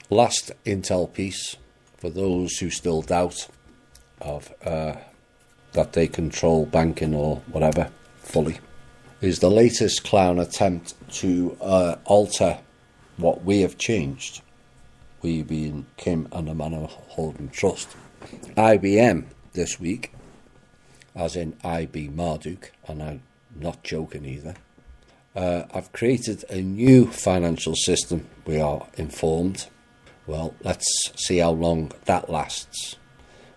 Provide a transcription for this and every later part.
Last Intel piece, for those who still doubt of that they control banking or whatever fully, is the latest clown attempt to alter what we have changed. We being Kim and Amanda Holden Trust. IBM this week, as in IB Marduk, and I'm not joking either, I've created a new financial system, we are informed. Well, let's see how long that lasts.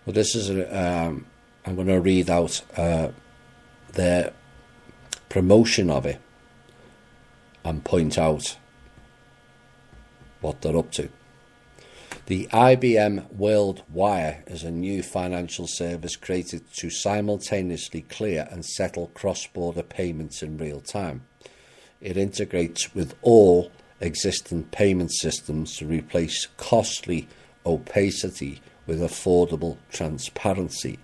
Well, this is I'm going to read out their promotion of it and point out what they're up to. The IBM World Wire is a new financial service created to simultaneously clear and settle cross-border payments in real time. It integrates with all existing payment systems to replace costly opacity with affordable transparency.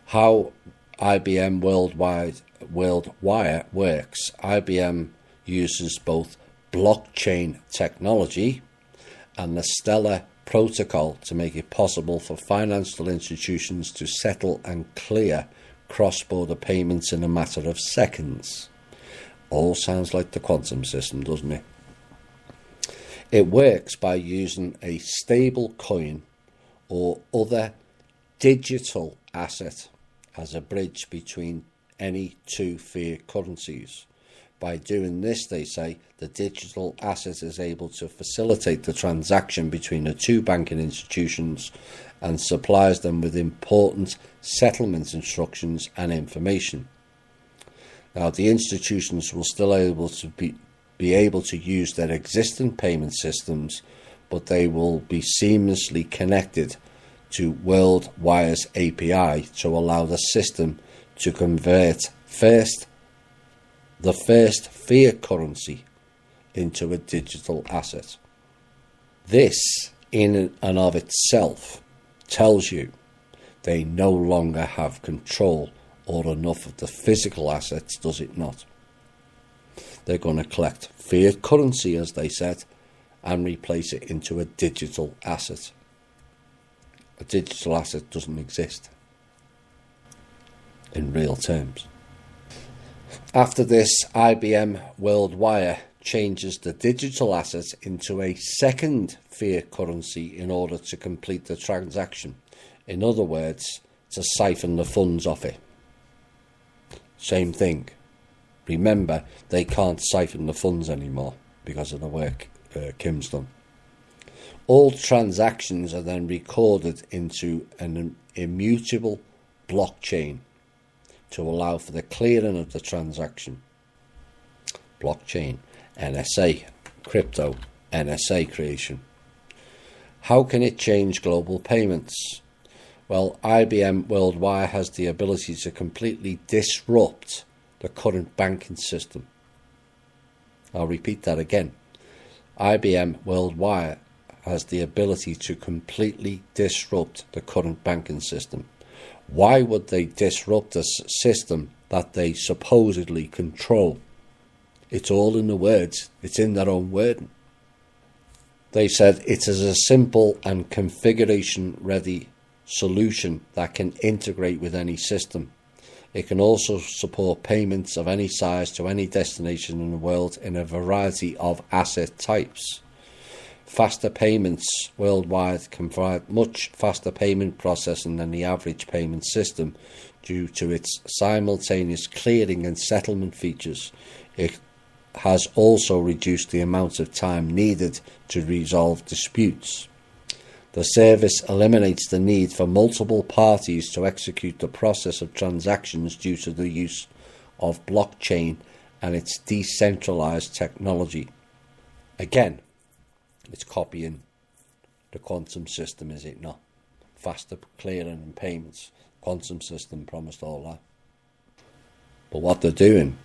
How IBM World Wire works: IBM uses both blockchain technology and the Stellar protocol to make it possible for financial institutions to settle and clear cross-border payments in a matter of seconds. All sounds like the quantum system, doesn't it? It works by using a stable coin or other digital asset as a bridge between any two fiat currencies. By doing this, they say, the digital asset is able to facilitate the transaction between the two banking institutions and supplies them with important settlement instructions and information. Now, the institutions will still be able to use their existing payment systems, but they will be seamlessly connected to World Wire's API to allow the system to convert the first fiat currency into a digital asset. This, in and of itself, tells you they no longer have control or enough of the physical assets, does it not? They're going to collect fiat currency, as they said, and replace it into a digital asset. A digital asset doesn't exist in real terms. After this, IBM World Wire changes the digital asset into a second fiat currency in order to complete the transaction. In other words, to siphon the funds off it. Same thing. Remember, they can't siphon the funds anymore because of the work Kim's done. All transactions are then recorded into an immutable blockchain to allow for the clearing of the transaction. Blockchain, NSA, crypto, NSA creation. How can it change global payments? Well, IBM World Wire has the ability to completely disrupt the current banking system. I'll repeat that again. IBM World Wire has the ability to completely disrupt the current banking system. Why would they disrupt a system that they supposedly control? It's all in the words. It's in their own wording. They said it is a simple and configuration-ready solution that can integrate with any system. It can also support payments of any size to any destination in the world in a variety of asset types. Faster payments worldwide can provide much faster payment processing than the average payment system due to its simultaneous clearing and settlement features. It has also reduced the amount of time needed to resolve disputes. The service eliminates the need for multiple parties to execute the process of transactions due to the use of blockchain and its decentralized technology. Again, it's copying the quantum system, is it not? Faster clearing and payments. Quantum system promised all that. But what they're doing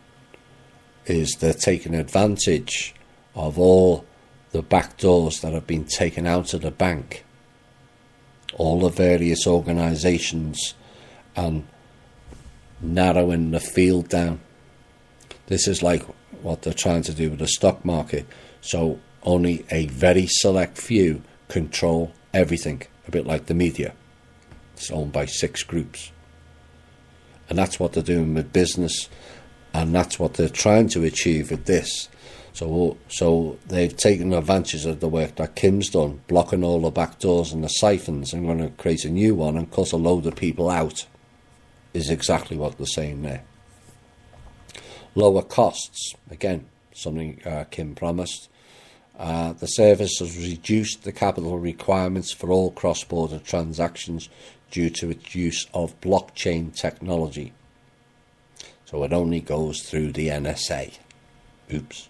is they're taking advantage of all the back doors that have been taken out of the bank, all the various organisations, and narrowing the field down. This is like what they're trying to do with the stock market. So only a very select few control everything, a bit like the media. It's owned by 6 groups. And that's what they're doing with business, and that's what they're trying to achieve with this. So they've taken advantage of the work that Kim's done, blocking all the back doors and the siphons, and going to create a new one and cut a load of people out, is exactly what they're saying there. Lower costs, again, something Kim promised. The service has reduced the capital requirements for all cross-border transactions due to its use of blockchain technology. So it only goes through the NSA. Oops.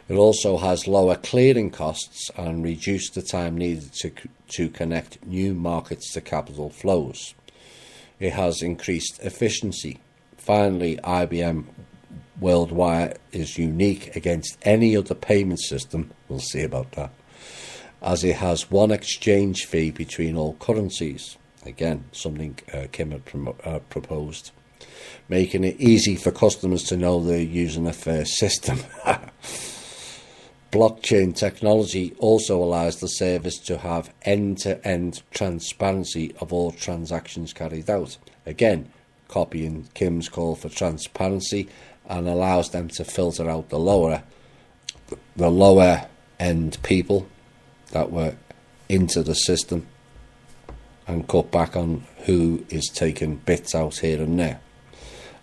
It also has lower clearing costs and reduced the time needed to connect new markets to capital flows. It has increased efficiency. Finally, IBM Worldwire is unique against any other payment system, we'll see about that, as it has one exchange fee between all currencies. Again, something Kim had proposed, making it easy for customers to know they're using a fair system. Blockchain technology also allows the service to have end-to-end transparency of all transactions carried out. Again, copying Kim's call for transparency, and allows them to filter out the lower end people that were into the system and cut back on who is taking bits out here and there,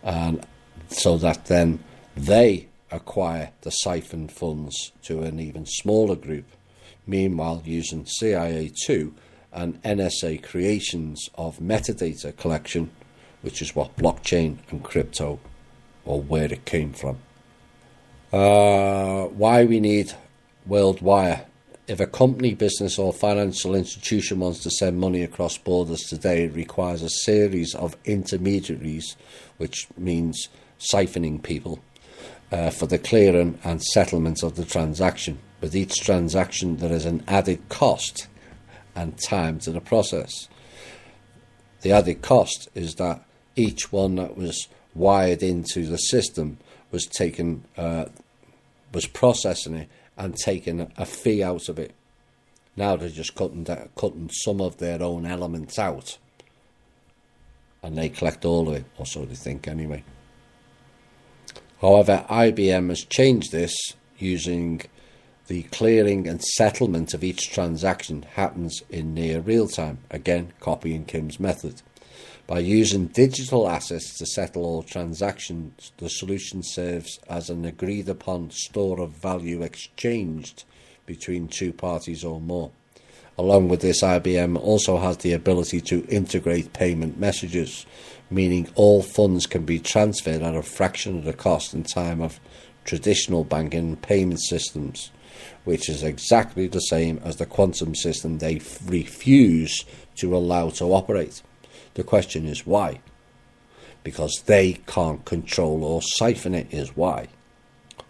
and so that then they acquire the siphoned funds to an even smaller group, meanwhile using CIA2 and NSA creations of metadata collection, which is what blockchain and crypto, or where it came from. Why we need Worldwire. If a company, business or financial institution wants to send money across borders today, it requires a series of intermediaries, which means siphoning people, for the clearing and settlement of the transaction. With each transaction there is an added cost and time to the process. The added cost is that each one that was wired into the system was processing it and taking a fee out of it. Now they're just cutting some of their own elements out, and they collect all of it, or so they think anyway. However, IBM has changed this, using the clearing and settlement of each transaction happens in near real time, again copying Kim's method. By using digital assets to settle all transactions, the solution serves as an agreed-upon store of value exchanged between 2 parties or more. Along with this, IBM also has the ability to integrate payment messages, meaning all funds can be transferred at a fraction of the cost and time of traditional banking and payment systems, which is exactly the same as the quantum system they refuse to allow to operate. The question is why? Because they can't control or siphon it is why.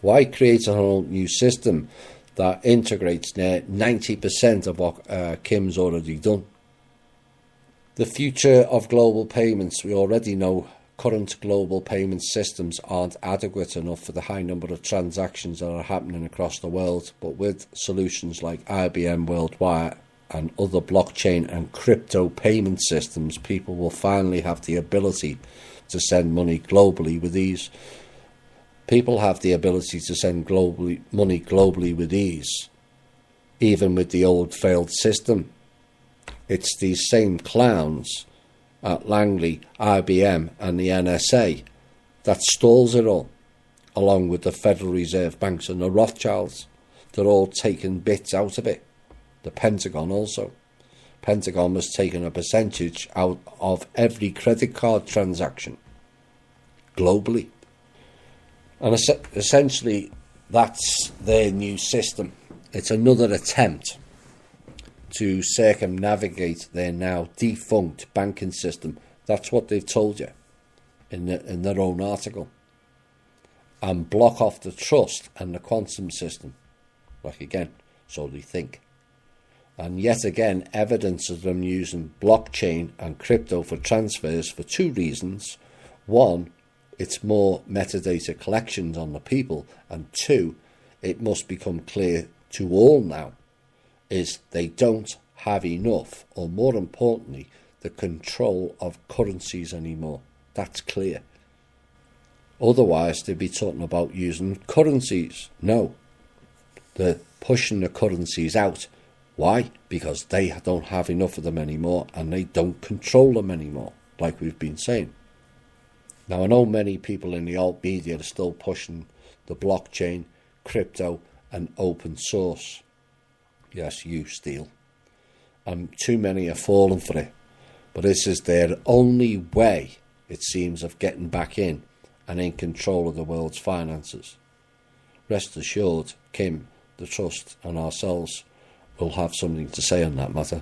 Why create a whole new system that integrates near 90% of what Kim's already done? The future of global payments. We already know current global payment systems aren't adequate enough for the high number of transactions that are happening across the world, but with solutions like IBM Worldwire and other blockchain and crypto payment systems, people will finally have the ability to send money globally with ease. People have the ability to send money globally with ease, even with the old failed system. It's these same clowns at Langley, IBM and the NSA that stalls it all, along with the Federal Reserve Banks and the Rothschilds. They're all taking bits out of it. The Pentagon also. Pentagon was taking a percentage out of every credit card transaction globally. And essentially that's their new system. It's another attempt to circumnavigate their now defunct banking system. That's what they've told you in their own article. And block off the trust and the quantum system. Like again, so they think. And yet again, evidence of them using blockchain and crypto for transfers for 2 reasons. 1, it's more metadata collections on the people, and 2, it must become clear to all now is they don't have enough, or more importantly, the control of currencies anymore. That's clear. Otherwise, they'd be talking about using currencies. No, they're pushing the currencies out. Why? Because they don't have enough of them anymore, and they don't control them anymore, like we've been saying. Now, I know many people in the alt media are still pushing the blockchain, crypto, and open source. Yes, you steal. And too many are falling for it. But this is their only way, it seems, of getting back in and in control of the world's finances. Rest assured, Kim, the Trust, and ourselves will have something to say on that matter.